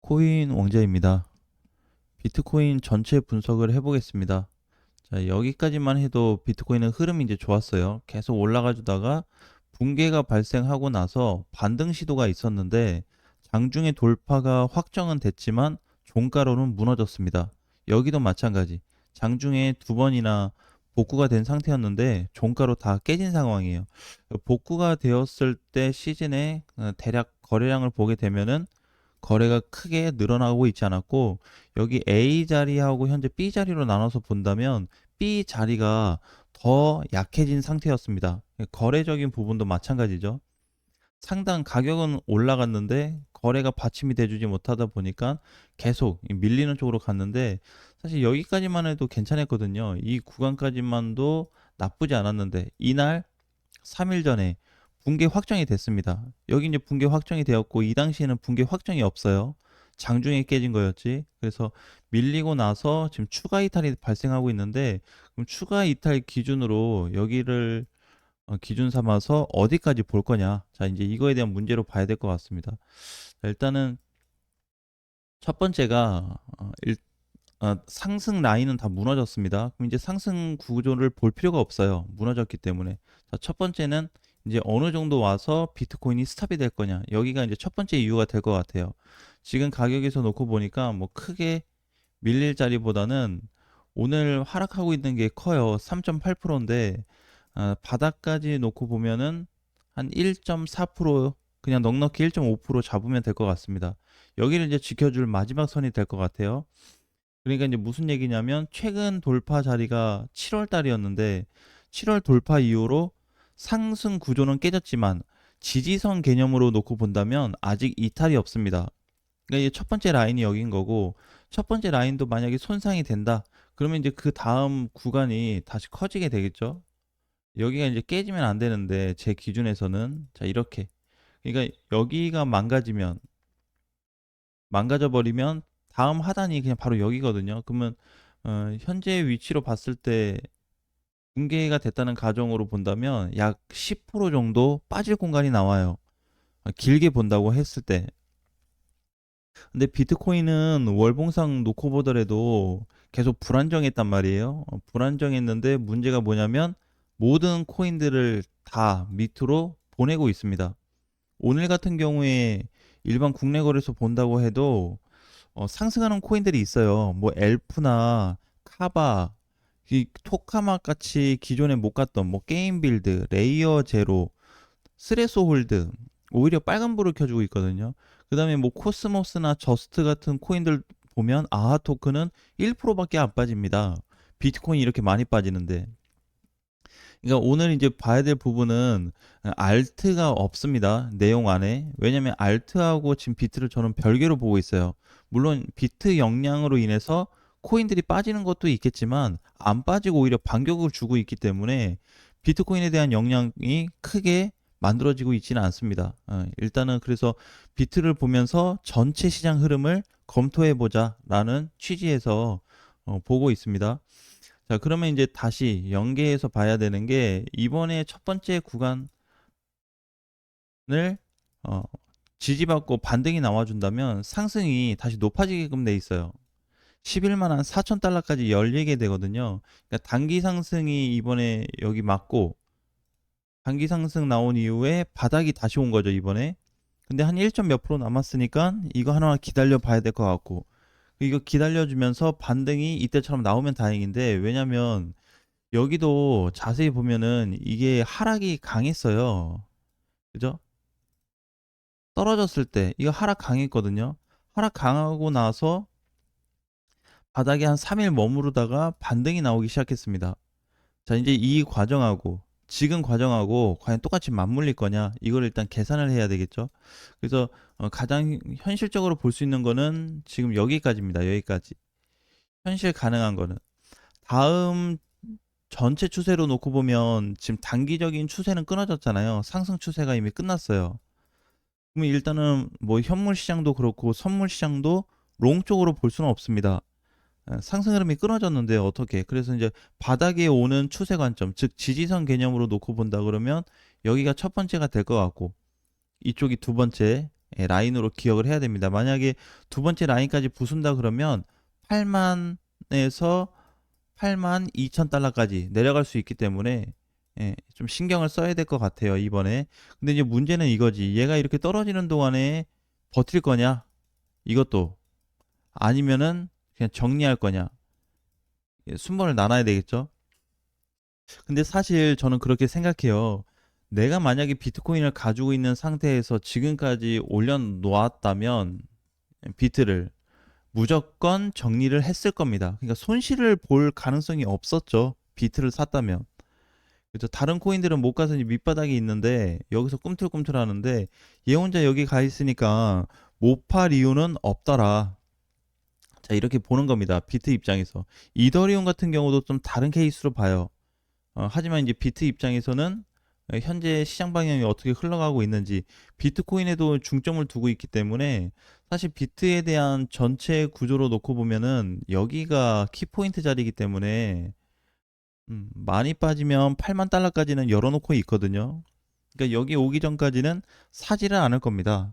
비트코인 왕자입니다. 비트코인 전체 분석을 해보겠습니다. 자, 여기까지만 해도 비트코인은 흐름이 이제 좋았어요. 계속 올라가 주다가 붕괴가 발생하고 나서 반등 시도가 있었는데 장중에 돌파가 확정은 됐지만 종가로는 무너졌습니다. 여기도 마찬가지. 장중에 두 번이나 복구가 된 상태였는데 종가로 다 깨진 상황이에요. 복구가 되었을 때 시즌에 대략 거래량을 보게 되면은 거래가 크게 늘어나고 있지 않았고, 여기 A 자리하고 현재 B 자리로 나눠서 본다면 B 자리가 더 약해진 상태였습니다. 거래적인 부분도 마찬가지죠. 상당 가격은 올라갔는데 거래가 받침이 돼주지 못하다 보니까 계속 밀리는 쪽으로 갔는데, 사실 여기까지만 해도 괜찮았거든요. 이 구간까지만도 나쁘지 않았는데 이날 3일 전에 붕괴 확정이 됐습니다. 여기 이제 붕괴 확정이 되었고, 이 당시에는 붕괴 확정이 없어요. 장중에 깨진 거였지. 그래서 밀리고 나서 지금 추가 이탈이 발생하고 있는데, 그럼 추가 이탈 기준으로 여기를 기준 삼아서 어디까지 볼 거냐. 자, 이제 이거에 대한 문제로 봐야 될 것 같습니다. 자, 일단은 첫 번째가 상승 라인은 다 무너졌습니다. 그럼 이제 상승 구조를 볼 필요가 없어요. 무너졌기 때문에. 자, 첫 번째는 이제 어느 정도 와서 비트코인이 스탑이 될 거냐. 여기가 이제 첫 번째 이유가 될 것 같아요. 지금 가격에서 놓고 보니까 뭐 크게 밀릴 자리보다는 오늘 하락하고 있는 게 커요. 3.8%인데 바닥까지 놓고 보면은 한 1.4%, 그냥 넉넉히 1.5% 잡으면 될 것 같습니다. 여기를 이제 지켜줄 마지막 선이 될 것 같아요. 그러니까 이제 무슨 얘기냐면, 최근 돌파 자리가 7월 달이었는데 7월 돌파 이후로 상승 구조는 깨졌지만 지지선 개념으로 놓고 본다면 아직 이탈이 없습니다. 그러니까 이제 첫 번째 라인이 여긴 거고, 첫 번째 라인도 만약에 손상이 된다 그러면 이제 그 다음 구간이 다시 커지게 되겠죠. 여기가 이제 깨지면 안 되는데 제 기준에서는, 자, 이렇게, 그러니까 여기가 망가져 버리면 다음 하단이 그냥 바로 여기거든요. 그러면 현재 위치로 봤을 때 붕괴가 됐다는 가정으로 본다면 약 10% 정도 빠질 공간이 나와요. 길게 본다고 했을 때. 근데 비트코인은 월봉상 놓고 보더라도 계속 불안정했단 말이에요. 불안정했는데 문제가 뭐냐면 모든 코인들을 다 밑으로 보내고 있습니다. 오늘 같은 경우에 일반 국내 거래소 본다고 해도 상승하는 코인들이 있어요. 뭐 엘프나 카바, 이 토카마 같이 기존에 못 갔던 뭐 게임빌드, 레이어 제로, 스레소 홀드, 오히려 빨간불을 켜주고 있거든요. 그 다음에 뭐 코스모스나 저스트 같은 코인들 보면 아하 토큰은 1%밖에 안 빠집니다. 비트코인이 이렇게 많이 빠지는데. 그러니까 오늘 이제 봐야 될 부분은 알트가 없습니다. 내용 안에. 왜냐면 알트하고 지금 비트를 저는 별개로 보고 있어요. 물론 비트 역량으로 인해서 코인들이 빠지는 것도 있겠지만 안 빠지고 오히려 반격을 주고 있기 때문에 비트코인에 대한 역량이 크게 만들어지고 있지는 않습니다. 일단은 그래서 비트를 보면서 전체 시장 흐름을 검토해 보자라는 취지에서 보고 있습니다. 자, 그러면 이제 다시 연계해서 봐야 되는 게, 이번에 첫 번째 구간을 어, 지지받고 반등이 나와준다면 상승이 다시 높아지게끔 돼 있어요. 11만 한 4천 달러까지 열리게 되거든요. 그러니까 단기 상승이 이번에 여기 맞고, 단기 상승 나온 이후에 바닥이 다시 온 거죠, 이번에. 근데 한 1. 몇 프로 남았으니까 이거 하나 기다려 봐야 될 것 같고, 이거 기다려주면서 반등이 이때처럼 나오면 다행인데, 왜냐면 여기도 자세히 보면은 이게 하락이 강했어요. 그죠? 떨어졌을 때 이거 하락 강했거든요. 하락 강하고 나서 바닥에 한 3일 머무르다가 반등이 나오기 시작했습니다. 자, 이제 이 과정하고 지금 과정하고 과연 똑같이 맞물릴 거냐, 이걸 일단 계산을 해야 되겠죠. 그래서 가장 현실적으로 볼 수 있는 거는 지금 여기까지입니다. 여기까지. 현실 가능한 거는 다음 전체 추세로 놓고 보면 지금 단기적인 추세는 끊어졌잖아요. 상승 추세가 이미 끝났어요. 그러면 일단은 뭐 현물 시장도 그렇고 선물 시장도 롱 쪽으로 볼 수는 없습니다. 상승 흐름이 끊어졌는데 어떻게? 그래서 이제 바닥에 오는 추세 관점, 즉 지지선 개념으로 놓고 본다 그러면 여기가 첫 번째가 될 것 같고, 이쪽이 두 번째, 라인으로 기억을 해야 됩니다. 만약에 두 번째 라인까지 부순다 그러면 8만에서 8만 2천 달러까지 내려갈 수 있기 때문에 좀 신경을 써야 될 것 같아요, 이번에. 근데 이제 문제는 이거지. 얘가 이렇게 떨어지는 동안에 버틸 거냐? 이것도. 아니면은 그냥 정리할 거냐? 순번을 나눠야 되겠죠? 근데 사실 저는 그렇게 생각해요. 내가 만약에 비트코인을 가지고 있는 상태에서 지금까지 올려놓았다면 비트를 무조건 정리를 했을 겁니다. 그러니까 손실을 볼 가능성이 없었죠. 비트를 샀다면. 그래서 다른 코인들은 못 가서 이제 밑바닥에 있는데 여기서 꿈틀꿈틀 하는데 얘 혼자 여기 가 있으니까 못 팔 이유는 없더라. 자, 이렇게 보는 겁니다. 비트 입장에서. 이더리움 같은 경우도 좀 다른 케이스로 봐요. 하지만 이제 비트 입장에서는 현재 시장 방향이 어떻게 흘러가고 있는지 비트코인에도 중점을 두고 있기 때문에 사실 비트에 대한 전체 구조로 놓고 보면은 여기가 키포인트 자리이기 때문에 많이 빠지면 8만 달러까지는 열어놓고 있거든요. 그러니까 여기 오기 전까지는 사지를 않을 겁니다.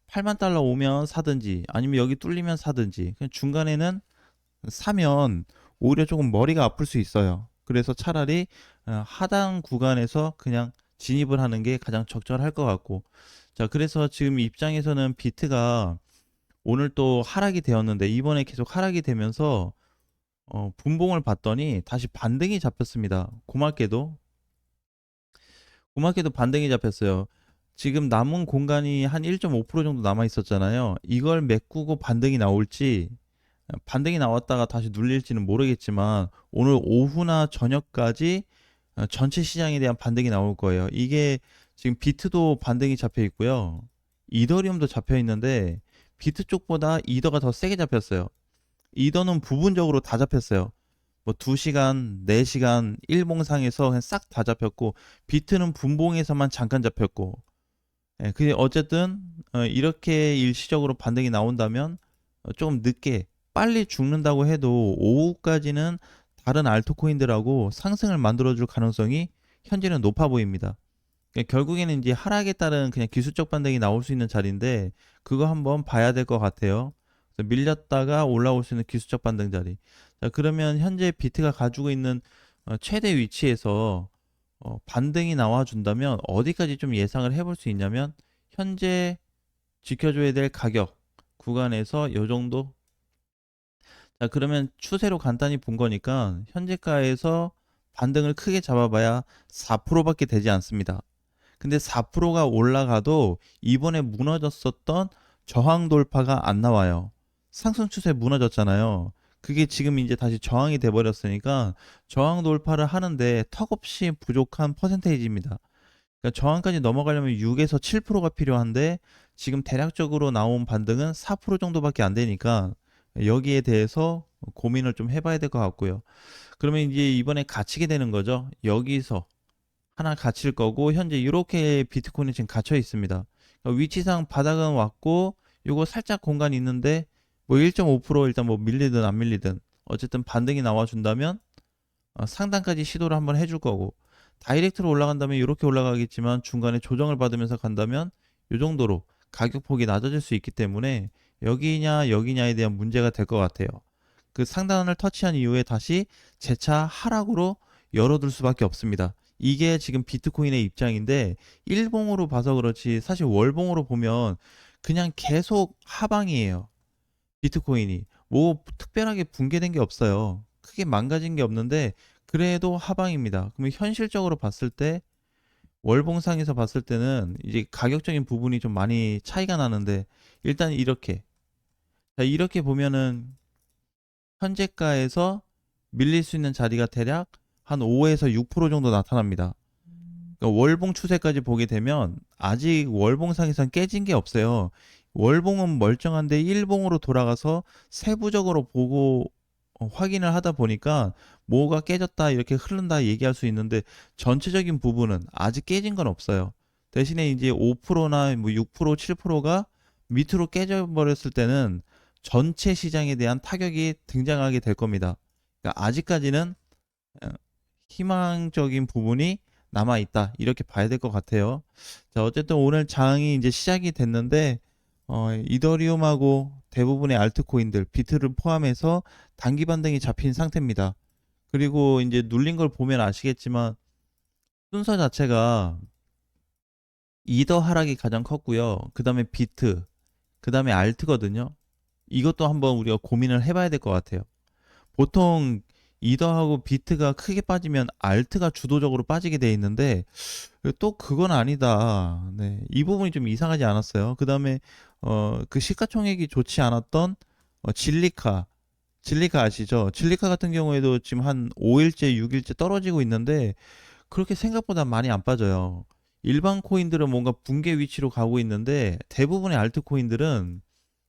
8만 달러 오면 사든지 아니면 여기 뚫리면 사든지 그냥 중간에는 사면 오히려 조금 머리가 아플 수 있어요. 그래서 차라리 하단 구간에서 그냥 진입을 하는 게 가장 적절할 것 같고. 자, 그래서 지금 입장에서는 비트가 오늘 또 하락이 되었는데 이번에 계속 하락이 되면서 분봉을 봤더니 다시 반등이 잡혔습니다. 고맙게도 반등이 잡혔어요. 지금 남은 공간이 한 1.5% 정도 남아 있었잖아요. 이걸 메꾸고 반등이 나올지 반등이 나왔다가 다시 눌릴지는 모르겠지만 오늘 오후나 저녁까지 전체 시장에 대한 반등이 나올 거예요. 이게 지금 비트도 반등이 잡혀 있고요. 이더리움도 잡혀 있는데 비트 쪽보다 이더가 더 세게 잡혔어요. 이더는 부분적으로 다 잡혔어요. 뭐 2시간, 4시간 일봉상에서 그냥 싹 다 잡혔고 비트는 분봉에서만 잠깐 잡혔고 그게 어쨌든 이렇게 일시적으로 반등이 나온다면 조금 늦게 빨리 죽는다고 해도 오후까지는 다른 알트코인들하고 상승을 만들어줄 가능성이 현재는 높아 보입니다. 그러니까 결국에는 이제 하락에 따른 그냥 기술적 반등이 나올 수 있는 자리인데 그거 한번 봐야 될 것 같아요. 그래서 밀렸다가 올라올 수 있는 기술적 반등 자리. 자, 그러면 현재 비트가 가지고 있는 최대 위치에서 반등이 나와준다면 어디까지 좀 예상을 해볼 수 있냐면 현재 지켜줘야 될 가격 구간에서 요 정도. 자, 그러면 추세로 간단히 본 거니까 현재가에서 반등을 크게 잡아봐야 4%밖에 되지 않습니다. 근데 4%가 올라가도 이번에 무너졌었던 저항 돌파가 안 나와요. 상승 추세 무너졌잖아요. 그게 지금 이제 다시 저항이 돼 버렸으니까 저항 돌파를 하는데 턱없이 부족한 퍼센테이지입니다. 그러니까 저항까지 넘어가려면 6에서 7%가 필요한데 지금 대략적으로 나온 반등은 4% 정도밖에 안 되니까 여기에 대해서 고민을 좀 해봐야 될 것 같고요. 그러면 이제 이번에 갇히게 되는 거죠. 여기서 하나 갇힐 거고 현재 이렇게 비트코인이 지금 갇혀 있습니다. 그러니까 위치상 바닥은 왔고 요거 살짝 공간이 있는데 뭐 1.5% 일단 뭐 밀리든 안 밀리든 어쨌든 반등이 나와준다면 상단까지 시도를 한번 해줄 거고 다이렉트로 올라간다면 이렇게 올라가겠지만 중간에 조정을 받으면서 간다면 이 정도로 가격폭이 낮아질 수 있기 때문에 여기냐 여기냐에 대한 문제가 될 것 같아요. 그 상단을 터치한 이후에 다시 재차 하락으로 열어둘 수밖에 없습니다. 이게 지금 비트코인의 입장인데 일봉으로 봐서 그렇지 사실 월봉으로 보면 그냥 계속 하방이에요. 비트코인이 뭐 특별하게 붕괴된 게 없어요. 크게 망가진 게 없는데 그래도 하방입니다. 그러면 현실적으로 봤을 때 월봉상에서 봤을 때는 이제 가격적인 부분이 좀 많이 차이가 나는데 일단 이렇게 자, 이렇게 보면은 현재가에서 밀릴 수 있는 자리가 대략 한 5에서 6% 정도 나타납니다. 그러니까 월봉 추세까지 보게 되면 아직 월봉상에선 깨진 게 없어요. 월봉은 멀쩡한데 일봉으로 돌아가서 세부적으로 보고 확인을 하다 보니까 뭐가 깨졌다 이렇게 흐른다 얘기할 수 있는데 전체적인 부분은 아직 깨진 건 없어요. 대신에 이제 5%나 뭐 6%, 7%가 밑으로 깨져 버렸을 때는 전체 시장에 대한 타격이 등장하게 될 겁니다. 그러니까 아직까지는 어, 희망적인 부분이 남아 있다. 이렇게 봐야 될 것 같아요. 자, 어쨌든 오늘 장이 이제 시작이 됐는데 이더리움하고 대부분의 알트코인들, 비트를 포함해서 단기 반등이 잡힌 상태입니다. 그리고 이제 눌린 걸 보면 아시겠지만 순서 자체가 이더 하락이 가장 컸고요. 그 다음에 비트, 그 다음에 알트거든요. 이것도 한번 우리가 고민을 해봐야 될 것 같아요. 보통 이더하고 비트가 크게 빠지면 알트가 주도적으로 빠지게 돼 있는데 또 그건 아니다. 네, 이 부분이 좀 이상하지 않았어요. 그 다음에 그 시가총액이 좋지 않았던 진리카 아시죠? 진리카 같은 경우에도 지금 한 5일째, 6일째 떨어지고 있는데 그렇게 생각보다 많이 안 빠져요. 일반 코인들은 뭔가 붕괴 위치로 가고 있는데 대부분의 알트코인들은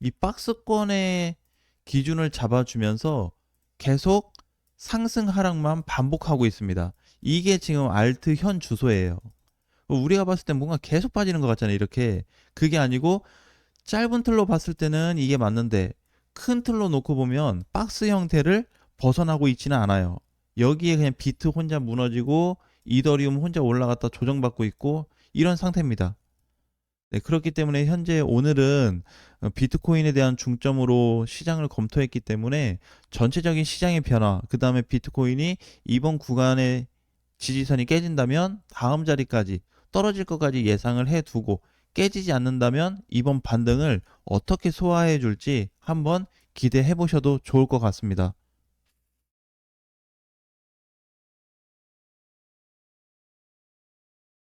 이 박스권의 기준을 잡아주면서 계속 상승 하락만 반복하고 있습니다. 이게 지금 알트 현 주소예요. 우리가 봤을 때 뭔가 계속 빠지는 것 같잖아요. 이렇게. 그게 아니고 짧은 틀로 봤을 때는 이게 맞는데 큰 틀로 놓고 보면 박스 형태를 벗어나고 있지는 않아요. 여기에 그냥 비트 혼자 무너지고 이더리움 혼자 올라갔다 조정받고 있고 이런 상태입니다. 네, 그렇기 때문에 현재 오늘은 비트코인에 대한 중점으로 시장을 검토했기 때문에 전체적인 시장의 변화, 그 다음에 비트코인이 이번 구간의 지지선이 깨진다면 다음 자리까지 떨어질 것까지 예상을 해두고 깨지지 않는다면 이번 반등을 어떻게 소화해 줄지 한번 기대해 보셔도 좋을 것 같습니다.